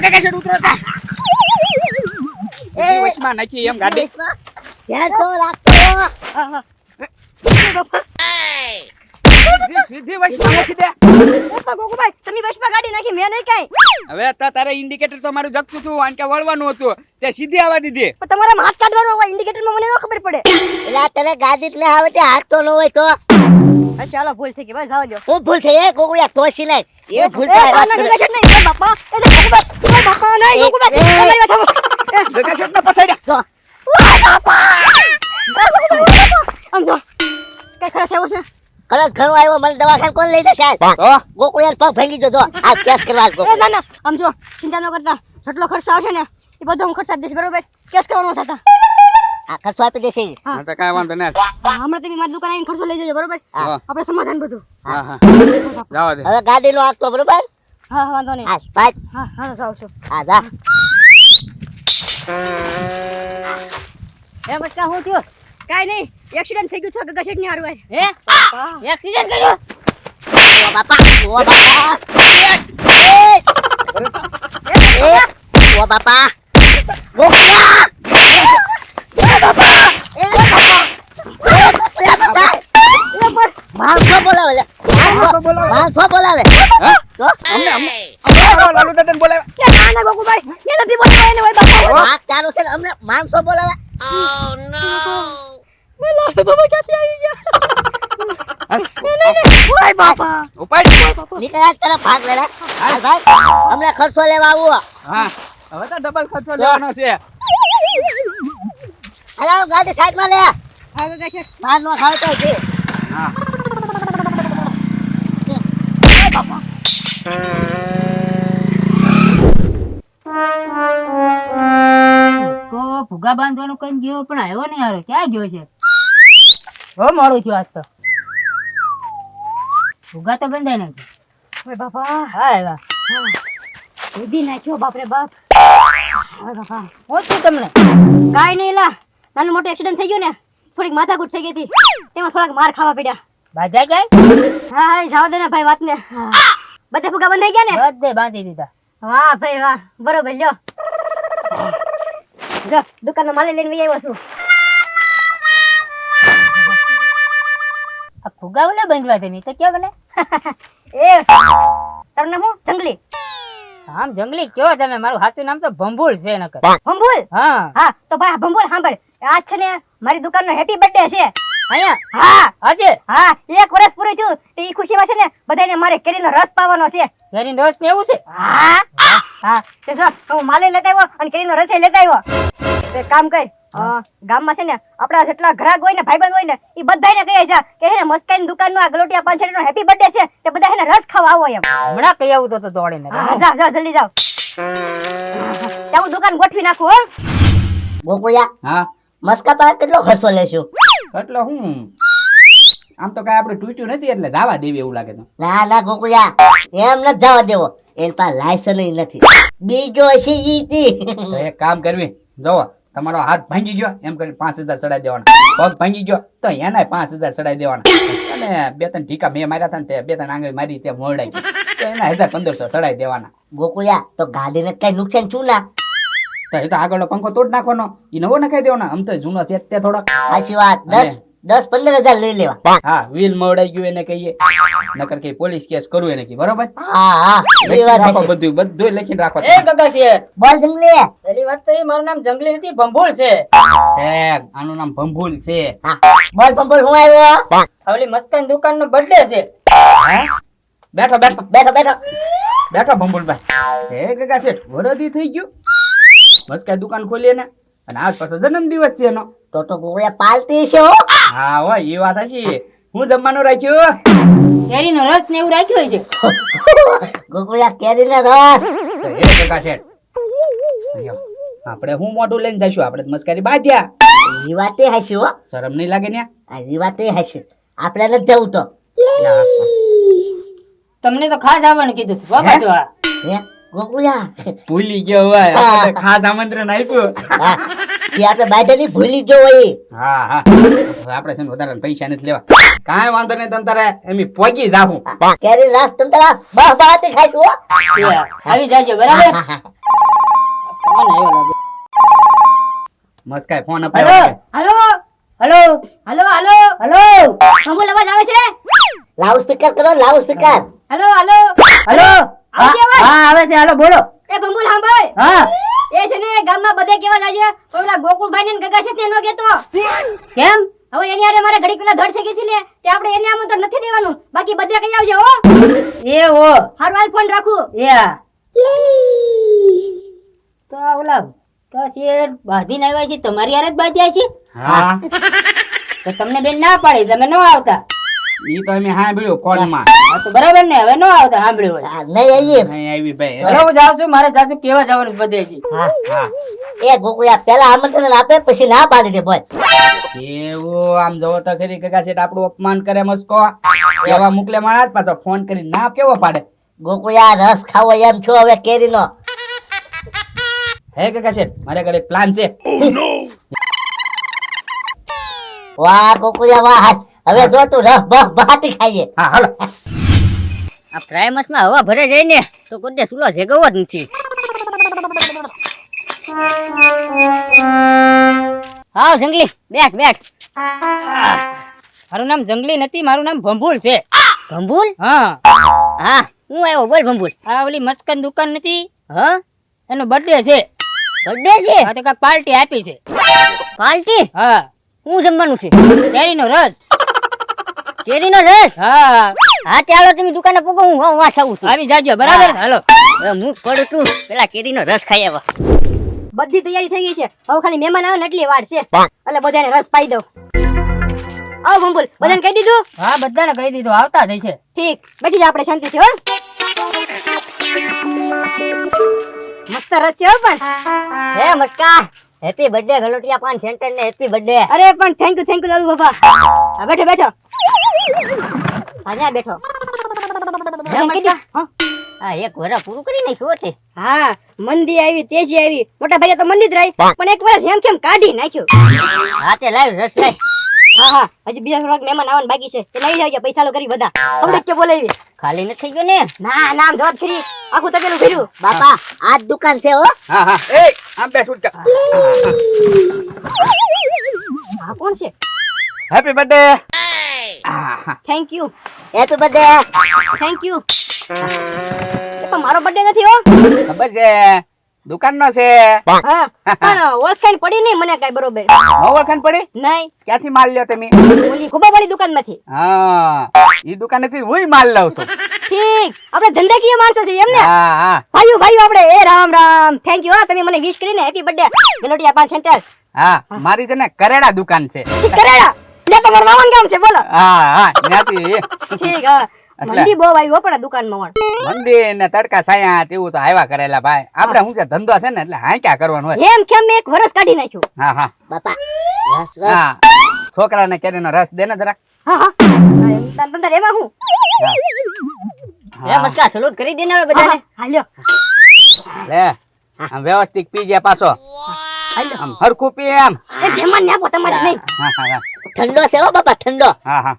કાકા છે ઉતરો તા એ વશમાં નાખી એમ ગાડી ધ્યાન તો રાખતો. સીધી વશમાં નાખી દે. ગોકુભાઈ તમે બસમાં ગાડી નાખી મેં નહીં કાઈ. હવે તારે ઇન્ડિકેટર તો મારું જગતું હતું આન કે વળવાનું હતું તે સીધી આવવા દીધી. પણ તમારે હાથ કાઢવાનો હોય ઇન્ડિકેટરમાં મને ન ખબર પડે. એલા તને ગાડી જ ન આવે તે હાથ તો ન હોય તો હા ચાલો ભૂલ થઈ ગઈ બસ જાવ દો. હું ભૂલ થઈ એ ગોગળિયા તો સિલાય એ ભૂલ એ થાય કાના ગગા છે નહીં બાપા એ ગોકુભાઈ બાપા નહીં ગોકુભાઈ તમારી વાત સાંભળો. જગા છે ને પસાડ્યા. આમ જો કઈ ખરાશ આવ્યો છે. ખરસ ઘણો આવ્યો મને દવાખાને કોણ લઈ જશે તો ગોકળિયા પગ ભાંગી જો આ કેસ કરવા એ ના ના આમ જો ચિંતા ન કરતા જેટલો ખર્ચ આવશે ને એ બધો હું ખર્ચ આપી દઈશ બરોબર કેસ કરવાનો છે હતા. આ ખર્ચો આપી દેશે હા તો કાઈ વાંધો નહીં. હમણાં તમે મારી દુકાન આવીને ખર્ચો લઈ જજો બરોબર આપણે સમાધાન બધું. હા હા જાવા દે. હવે ગાડીનો આપતો બરોબર હા વાંધો નહીં. હા બાય હા હા તો આવશો. હા જા એ બચ્ચા હું થયો કાઈ નહીં એક્સિડન્ટ થઈ ગયું છે ગગા શેઠ ની હારું હે એક્સિડન્ટ કર્યો. ઓ બાપા ઓ બાપા ઓ બાપા ગોકળિયા માણસો બોલાવે લે. માણસો બોલાવે હા તો અમને લાલુ દાદાને બોલાવે. એ ના ના ગોકુભાઈ એ નથી બોલવા એને હોય બાપા વાત ચાલુ છે ને અમને માણસો બોલાવે મેલા બાબા ક્યાંથી આવી ગયા ઓય બાપા ઉપાડ. નીકળ્યા જ તરફ ભાગ લેલા હાલ ભાઈ અમને ખર્ચો લેવા આવું હા હવે તો ડબલ ખર્ચો લેવાનો છે. હાલો ગાડી સાઈડમાં લે હા ગગા શેઠ બહાર નો ખાવ તો છે હા તો ભૂગા બાંધવાનું કઈ ગયો પણ આવ્યો નહીં હારો ક્યાં ગયો છે બહુ મોડું થયું આજ તો ભૂગા તો બંધાઈ નાખ્યો ઓય બાપા હા આવ્યા ઉધી નાખ્યો બાપ રે બાપ ઓય બાપા હું છું તમને કાઈ નહીં લા નાનું મોટું એક્સિડન્ટ થઈ ગયું ને થોડીક માથાકૂટ થઈ ગઈ હતી તેમાં થોડાક માર ખાવા પડ્યા. બાજા જાય હા હા જાવ દે ને ભાઈ વાત ને બધે ફુગા બંધાઈ ગયા ને બધે બાંધી દીધા વાહ ભાઈ વાહ બરોબર લ્યો જો દુકાનનો માલ લઈને વઈ આવ્યો છું. આ ફુગા ઓલે બાંધવા છે તો ક્યાં બને એ તમને હું જંગલી આમ જંગલી કયો તમે મારું સાચું નામ તો ભંભુલ છે નકર ભંભુલ હા હા તો ભાઈ આ ભંભુલ સાંભળ આજ છે ને મારી દુકાનનો હેપી બર્થડે છે. અહીંયા હા આજે હા 1 વર્ષ પૂરું થયું તો ઈ ખુશીમાં છે ને બધાને મારે કેરીનો રસ પાવાનો છે. કેરીનો રસ ને એવું છે હા હા તે જો હું માલે લેતા આવ્યો અને કેરીનો રસ લેતા આવ્યો. તે કામ કર ગામમાં છે ને આપડા જેટલા ગ્રાહક હોય ને ભાઈબંધ હોય ને ઈ બધાને કહે છે કે હે ને મસ્કાઈની દુકાનનો આ ગલોટિયા પાંચડીનો હેપી બર્થડે છે તે બધા હે ને રસ ખાવા આવો એમ. હમણાં કઈ આવું તો દોડીને જાવ જાવ જલ્દી જાવ ત્યાં હું દુકાન ગોઠવી નાખું હો. ગોકળિયા હા મસ્કા પર કેટલો ખર્ચો લેશું એટલે હું આમ તો કાંઈ આપણે તૂટ્યું નથી એટલે જવા દેવી એવું લાગે તો. ના ના ગોકળિયા એમ નથી જવા દેવો એની પાસે લાયસન્સ નથી બીજો છે ઈ તો એક કામ કરવી જોવો તમારો હાથ ભાંગી ગયો એમ કરી 5000 ચડાઈ દેવાના. પગ ભાંગી ગયો તો એના 5000 ચડાઈ દેવાના. અને 2-3 ઢીકા મેં માર્યા હતા ને તે 2-3 આંગળી મારી તે મોરડાઈ ગઈ તો એના 1500 ચડાઈ દેવાના. ગોકળિયા તો ગાડીને કઈ નુકસાન છું ના તો એ તો આગળનો પંખો તોડ નાખવાનો એ નવો નખાઈ દેવાનો. આમ તો જૂનો છે તે થોડોક. સાચી વાત 10-15 હજાર લઈ લેવા હા વ્હીલ મોરડાઈ ગયું એને કહીએ નકર કે પોલીસ કેસ કરવું એને કી બરોબર. હા હા એ લખીને વાત રાખો છે. બધું લખીને રાખો. એ ગગા છે બોલ જંગલી પેલી વાત તો એ મારું નામ જંગલી નથી ભંભુલ છે આનું નામ ભંભુલ છે. હા બોલ પંપોલ હું આવ્યો ઓલી મસ્કાન દુકાન નો બર્થડે છે હે? બેઠો બેઠો બેઠો બેઠો બેઠો ભંભુલભાઈ. હે ગગા શેઠ વરદી થઈ ગયું મસ્કાઈ દુકાન ખોલીએ ને અને આજ પાછો જન્મદિવસ છે એનો. તો ગોકળિયા પાલતી છે હો હા હોય એ વાત હશે. હું જમવાનું રાખ્યું કેરીનો રસ ને એવું રાખ્યું છે ગોકળિયા કેરીના રસ તો હે ગગા શેઠ અહીંયા આપણે હું મોઢું લઈને જઈશું આપણે તો મસ્કારી બાજ્યા. એ વાતે હાચી હો શરમ નહીં લાગે ને? આ એ વાતે હાચી આપણે નથી જવું તો તમને તો ખાસ આવવાનું કીધું છે બાબા જો આ હે ગોકળિયા ભૂલી ગયો હોય આપણે ખાસ આમંત્રણ આપ્યું. હા એ આપણે બાજરી ભૂલી ગયો હોય હા હા હવે આપણે છે ને વધારે પૈસા નથી લેવા. કાંઈ વાંધો નહીં તમ તારે એમ પોગી જાહું. કેરી રસ તમ તારા બહ બહાતે ખાઈશું હો આવી જાજો બરાબર હા, હા, હા. મહેમાન આવ્યો લાગે. મસ્કાય ફોન હલો અપાયો હાલો હલો હાલો હાલો હલો કંબુલ અવાજ આવે છે લાઉડ સ્પીકર કરો, લાઉડ સ્પીકર. હાલો હાલો હલો આવે છે અવાજ? હા આવે છે. હાલો બોલો. એ બંબુલ સાંભળ હા એ છે ને ગામમાં બધે કેવા જાય છે ઓલા ગોકુળભાઈ ને ગગા છે નો કેતો કેમ? હવે એની હારે મારે ઘડીક પેલા ધડ થઈ ગઈ છે ને તે આપણે એને આમંત્રણ નથી દેવાનું બાકી બધે કઈ આવજે હો એ ઓ હારું હાલ ફોન રાખું યા તો ઓલા તો શેર બાંધીને આવ્યા છે તમારી હારે જ બાંધ્યા છે હા તો તમને બેન ના પાડી તમે ન આવતા. ઈ તો અમે સાંભળ્યું ફોનમાં હા તો બરાબર ને હવે ન આવતા સાંભળ્યું હોય. હા, નહીં આવીએ. અહીં આવી ભાઈ ચલો હું જાઉં છું મારે જાજુ કેવા જવાનું છે બધે છે. હા. હા એ ગોકુળિયા પેલા આમંત્રણ આપે પછી ના પાડી દે બોલ. એવું આમ જોવો તો ખરી કાકા શેઠ આપણું અપમાન કરે મસ્કો એવા મોકલે માણસ પાછો ફોન કરી ના કેવો પાડે ગોકુળિયા રસ ખાવો એમ છો હવે કેરીનો. હે કાકા શેઠ મારે ઘરે પ્લાન છે વાહ ગોકુળિયા વાહ. હવે જો તું રસ બસ બહાટી ખાઈએ. હા હાલો આ પ્રાઇમસમાં હવા ભરે જાય ને તો કોઈ સુલો જગવો જ નથી. હા જંગલી બેઠ બેઠ. મારું નામ જંગલી નથી મારું નામ ભંભુલ છે. ભંભુલ? હા હા હું આવ્યો બોલ ભંભુલ. આ ઓલી મસ્કન દુકાન નથી હા એનો બર્થડે છે. બર્થડે છે? હા તો કાંઈક પાર્ટી આપી છે. પાર્ટી? હા. શું જમવાનું છે? કેરીનો રસ. કેરીનો રસ? હા હા ચાલો તમે દુકાને પગો હું વાંચ આવું છું. આવી જાજો બરાબર હાલો. હવે હું પડું તું પેલા કેરીનો રસ ખાઈ આવા. બધી તૈયારી થઈ ગઈ છે હવે ખાલી મહેમાન આવે ને એટલી વાર છે એટલે બધાને રસ પાઈ દઉં આવો બંબુલ બધાને કહી દીધું હા બધાને કહી દીધું આવતા જ છે. ઠીક બેઠી જા આપણે શાંતિથી હો મસ્ત રસ છે હો પણ હે મસ્કા હેપી બર્થડે ગલોટિયા પાન સેન્ટર ને હેપી બર્થડે. અરે પણ થેન્ક યુ લાલુ બાબા હા બેઠો બેઠો હા બેઠો બધાને કહી દીધું? હા હા એક વરા પૂરું કરી નાખ્યું છે. હા મંદી આવી તેજી આવી મોટા ભાઈ તો મંદી જ રહી પણ એક વર્ષ એમ કેમ કાઢી નાખ્યું હા તે લાવ રસ લાવ. હા હા હજી બીજા થોડાક મહેમાન આવવાનું બાકી છે તે લઈ જાવજો પૈસા લો કરી બધા હમણાં કે બોલાવી ખાલી નથી થઈ ગયો ને? ના નામ જોત ખરી આખું તપેલું ભર્યું બાપા આ જ દુકાન છે હો. હા હા એ આમ બેઠ ઉઠ હા કોણ છે happy birthday thank you happy birthday. Thank you પણ મારો બર્થડે નથી હો ખબર છે દુકાન નો છે હા પણ ઓળખાણ પડી નહીં મને કઈ બરોબર ન ઓળખાણ પડી નહીં ક્યાંથી માલ લ્યો તમે ઓલી ખુબા વાળી દુકાન માંથી હા ઈ દુકાનેથી હુંય માલ લઉં છું ઠીક આપણે ધંધાકીય માણસો છે એમ ને હા હા ભાઈઓ આપણે એ રામ રામ થેન્ક યુ હા તમે મને વિશ કરીને હેપી બર્થડે ગલોટિયા પાન સેન્ટર હા મારી છે ને કરેડા દુકાન છે કરેડા લે તો મારું મામાનું કામ છે બોલો હા હા ત્યાંથી ઠીક હા એટલે- મંદી બહુ આવી હો પણ દુકાનમાં મંદિર ને તડકા છાયા તેવું તો આવ્યા કરેલા ભાઈ આપણે શું છે ધંધો છે ને એટલે હા ક્યાં કરવાનું હોય એમ કેમ મેં એક વર્ષ કાઢી નાખ્યું હા હા બાપા રસ રસ. હા છોકરાને કેરીનો રસ દે ને જરાક હા હા તંતર એમાં હું હે મસ્કા સલૂટ કરી દે ને હવે બધાને. હાલ્યો લે આમ વ્યવસ્થિત પી ગયા પાછો હાલ્યો આમ હરખું પી એમ એ મહેમાન ને આપો તમારે નહીં હા હા હા ઠંડો છે હો બાપા ઠંડો. હા હા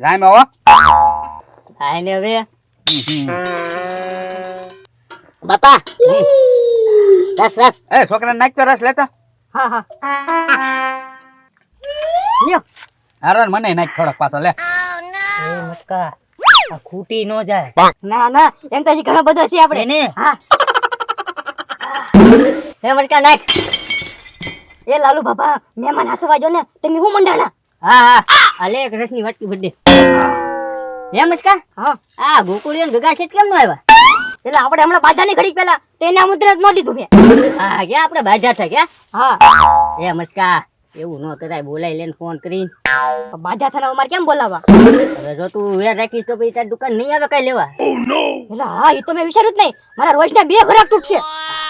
રામ આવો હા ને હવે બાપા રસ રસ. એ છોકરાને નાખતો રસ લેતો હા હા લ્યો હારો ને મને નાખ થોડોક પાછો લે એ મસ્કા આ ખૂટી નો જાય ના ના એમ તો હજી ઘણો બધો છે આપણે એને હા હે મસ્કા નાખ. એ લાલુ બાબા મહેમાન હસવા જો ને તમે હું મંડાણા હા હા આ લે એક રસની વાટકી બર્થડે. હે મસ્કા હા આ ગોકુળિયો ને ગગા શેઠ કેમ નો આવ્યા? એટલે આપણે હમણાં બાધાની ઘડીક પહેલા તેને આમંત્રણ ન દીધું મેં હા ક્યાં આપણે બાજા થા ક્યાં? હા એ મસ્કા એવું ન કરાય બોલાય લેન ફોન કરીને. બાધા થના અમારે કેમ બોલાવા હવે જો તું વેર રાખીશ તો પછી તારી દુકાન નહીં આવે કઈ લેવા. એટલે હા એ તો મેં વિચાર્યું જ નહીં મારા રોજના 2 ઘરાક તૂટશે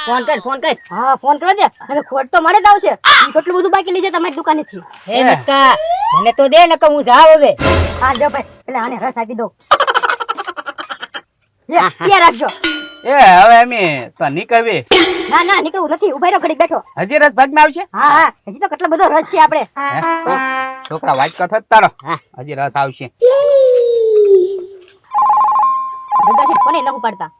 ફોન કર ફોન કર. હા ફોન કરો દે અને ખોટ તો મારે જ આવશે ઈ કેટલું બધું બાકી લઈ જાય તમારી દુકાનેથી હે મસ્કા મને તો દે નકર હું જાવ હવે. હા દો ભાઈ એટલે આને રસ આપી દો લે ત્યાં રાખજો એ હવે અમે તો નીકળવી ના ના નીકળવું નથી ઉભા રહો ઘડીક બેઠો હજી રસ ભાગમાં આવશે હા હા હજી તો કેટલો બધો રસ છે આપણે હે? છોકરા વાંચતો થત તારો હજી રસ આવશે બધા કોને ન ઉપાડતા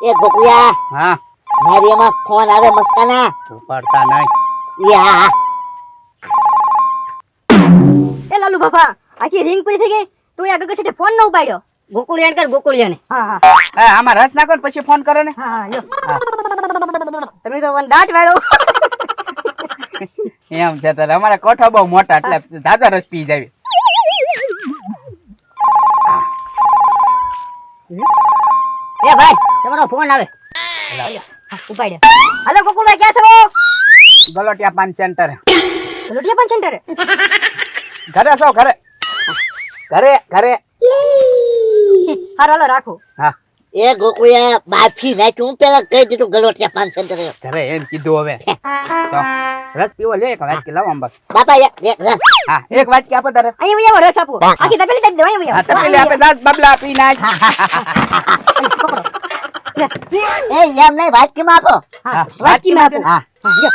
એ ગોકુળિયા હા મારી એમાં ફોન આવે મસ્કાના ઉપાડતા નહીં યા એ લાલુ બાપા આખી રિંગ પૂરી થઈ ગઈ તું આગળ ગચ્છે ફોન ન ઉપાડ્યો ગોકુળિયા કર ગોકુળિયા ને હા હા એ, આમાં રસ નાખો ને પછી ફોન કરે ને હા હા લ્યો તમે તો મને દાટ વાળો એમ છે તારે અમારા કોઠા બહુ મોટા એટલે તાજા રસ પી જાય એ ભાઈ તમારો ફોન આવે ઉપાડ્યો હાલો ગોકુળભાઈ ક્યાં છો ગલોટિયા પાન સેન્ટર લોટિયા પણ સેન્ટરે ઘરે છો ઘરે ઘરે ઘરે હારો હાલો રાખો હા એ ગોકુળિયા બાફી નાખ્યું હું પેલા કહી દીધું ગલોટિયા 5 સેન્ટર ઘરે એમ કીધું હવે તો રસ પીવો લે એક વાટકી લાવો આંબા બાપા એક રસ હા એક વાટકી આપો તારે અહીંયા આવો રસ આપો આખી તપેલી દઈ દો અહીંયા હા તપેલી આપે દાસ બબલા પી નાખ એ એમ નહીં વાટકીમાં આપો હા વાટકીમાં આપો હા લ્યો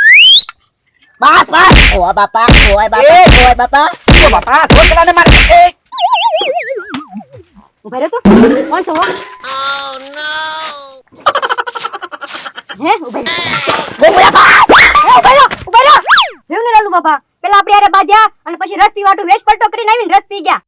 બસ બસ ઓય બાપા ઓય બાપા ઓય બાપા ઓ બાપા છોકરાને મારે છે ઉભા રહ્યો તો કોણ છો હે ઉભા રહ્યો જેવું ને લાલુ બાપા પેલા આપણે યારે બાધ્યા અને પછી રસ પીવાટું વેશ પલટો કરીને આવીને રસ પી ગયા